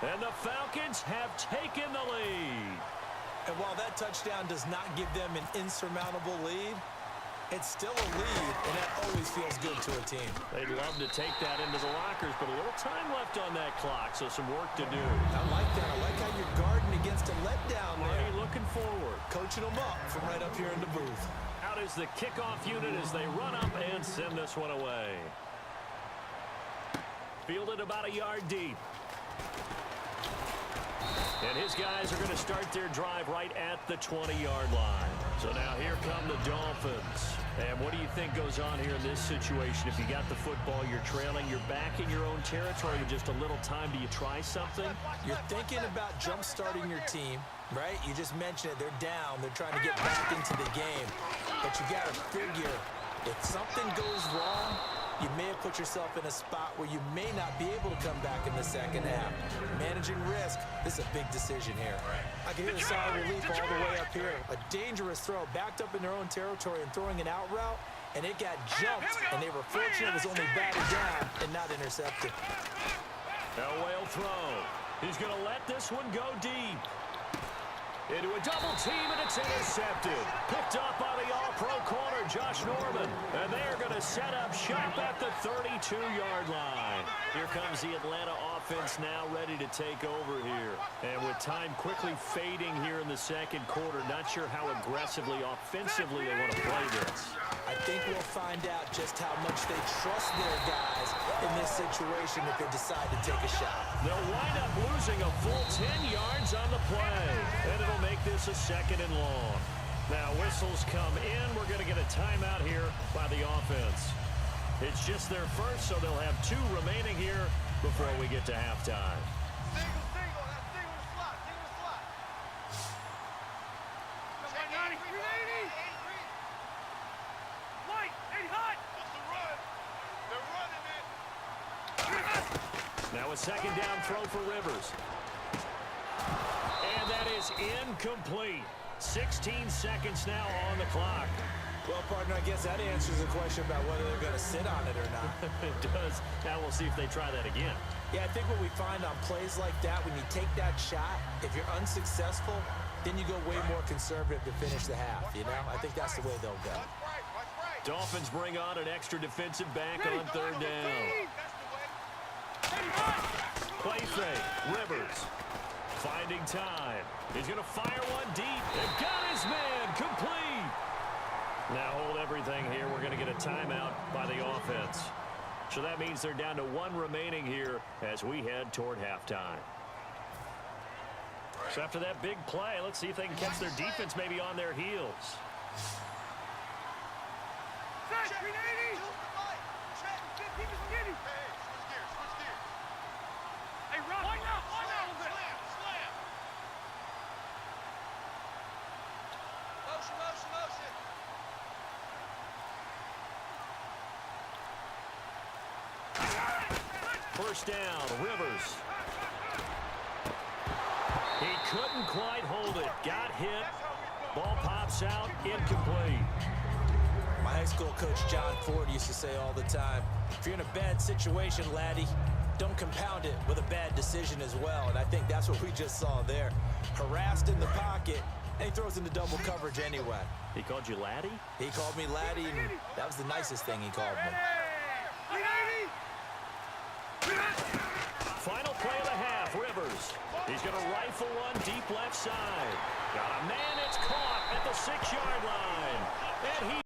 And the Falcons have taken the lead. And while that touchdown does not give them an insurmountable lead, it's still a lead, and that always feels good to a team. They'd love to take that into the lockers, but a little time left on that clock, so some work to do. I like that. I like how you're guarding against a letdown there. Marty looking forward. Coaching them up from right up here in the booth. Out is the kickoff unit as they run up and send this one away. Fielded about a yard deep. And his guys are going to start their drive right at the 20-yard line. So now here come the Dolphins. And what do you think goes on here in this situation? If you got the football, you're trailing, you're back in your own territory with just a little time. Do you try something? You're thinking about jump-starting your team, right? You just mentioned it. They're down. They're trying to get back into the game. But you got to figure, if something goes wrong, you may have put yourself in a spot where you may not be able to come back in the second half. Managing risk, this is a big decision here. I can hear the sigh of relief all the way up here. A dangerous throw, backed up in their own territory and throwing an out route, and it got jumped, and they were fortunate it was only batted down and not intercepted. Elway will throw. He's going to let this one go deep. Into a double team, and it's intercepted. Picked up by the all-pro corner, Josh Norman. And they're going to set up shop at the 32-yard line. Here comes the Atlanta offense now ready to take over here. And with time quickly fading here in the second quarter, not sure how aggressively, offensively they want to play this. I think we'll find out just how much they trust their guys in this situation if they decide to take a shot. They'll wind up losing a full 10 yards on the play. And it'll make this a second and long. Now whistles come in. We're going to get a timeout here by the offense. It's just their first, so they'll have 2 remaining here before we get to halftime. Single. That's single to slot. Single to slot. Check 90. 380. Light. 80 hot. What's the run? They're running it. Now a second down throw for Rivers. And that is incomplete. 16 seconds now on the clock. Well, partner, I guess that answers the question about whether they're going to sit on it or not. It does. Now we'll see if they try that again. Yeah, I think what we find on plays like that, when you take that shot, if you're unsuccessful, then you go way more conservative to finish the half, you know? I think that's the way they'll go. Dolphins bring on an extra defensive back on third down. Play fake. Rivers. Finding time. He's going to fire one deep. And got his man. Complete. Now hold everything here. We're going to get a timeout by the offense. So that means they're down to 1 remaining here as we head toward halftime. So after that big play, let's see if they can catch their defense maybe on their heels. Set. 380. Check. Keep it skinny. Hey, switch gears. Hey, run. One now. Slam. Motion. First down, Rivers. He couldn't quite hold it. Got hit. Ball pops out. Incomplete. My high school coach, John Ford, used to say all the time, if you're in a bad situation, laddie, don't compound it with a bad decision as well. And I think that's what we just saw there. Harassed in the pocket, and he throws into double coverage anyway. He called you laddie? He called me laddie, and that was the nicest thing he called me. Final play of the half, Rivers. He's going to rifle one deep left side. Got a man, it's caught at the 6-yard line. And he